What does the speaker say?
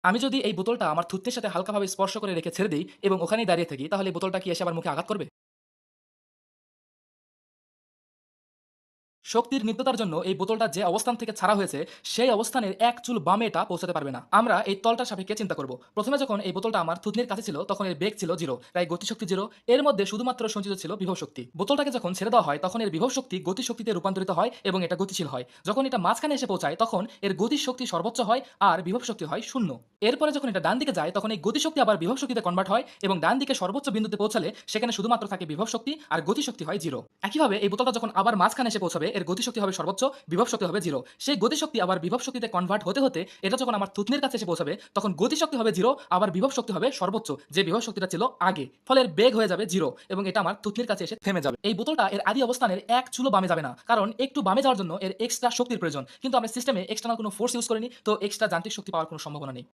আমি যদি এই বোতলটা আমার থুতনির সাথে হালকাভাবে স্পর্শ করে রেখে ছেড়ে দেই এবং ওখানেই দাঁড়িয়ে থাকি, তাহলে এই বোতলটা কি এসে আমার মুখে আঘাত করবে? শক্তির নিত্যতার জন্য এই বোতলটা যে অবস্থান থেকে ছাড়া হয়েছে, সেই অবস্থানের এক চুল বামে এটা পৌঁছাতে পারবে না। আমরা এই তলটার সাপেক্ষে চিন্তা করব। প্রথমে যখন এই বোতলটা আমার থুতনির কাছে ছিল, তখন এর বেগ ছিল 0, তাই গতিশক্তি 0। এর মধ্যে শুধুমাত্র সঞ্চিত ছিল বিভব শক্তি। বোতলটাকে যখন ছেড়ে দেওয়া হয়, তখন এর বিভব শক্তি গতিশক্তিতে রূপান্তরিত হয় এবং এটা গতিশীল হয়। যখন এটা মাঝখানে এসে পৌঁছায়, তখন এর গতিশক্তি সর্বোচ্চ হয় আর বিভব শক্তি হয় 0। এরপরে যখন এটা ডান দিকে যায়, তখন এই গতিশক্তি আবার বিভব শক্তিতে কনভার্ট হয় এবং ডান দিকে সর্বোচ্চ বিন্দুতে পৌঁছালে সেখানে শুধুমাত্র থাকে বিভব শক্তি আর গতিশক্তি হয় 0। একইভাবে এই বোতলটা যখন আবার মাঝখানে এসে পৌঁছাবে, এর গতিশক্তি হবে সর্বোচ্চ, বিভব শক্তি হবে 0। সেই গতিশক্তি আবার বিভব শক্তিতে কনভার্ট হতে হতে এটা যখন আমার থুতনির কাছে এসে পৌঁছাবে, তখন গতিশক্তি হবে 0, আবার বিভব শক্তি হবে সর্বোচ্চ, যে বিভব শক্তিটা ছিল আগে। ফলে এর বেগ হয়ে যাবে 0 এবং এটা আমার থুতনির কাছে এসে থেমে যাবে। এই বোতলটা এর আদি অবস্থানের এক চুলও বামে যাবে না, কারণ একটু বামে যাওয়ার জন্য এর এক্সট্রা শক্তির প্রয়োজন। কিন্তু আমরা সিস্টেমে এক্সটার্নাল কোনো ফোর্স ইউজ করিনি, তো এক্সট্রা যান্ত্রিক শক্তি পাওয়ার কোনো সম্ভাবনা নেই।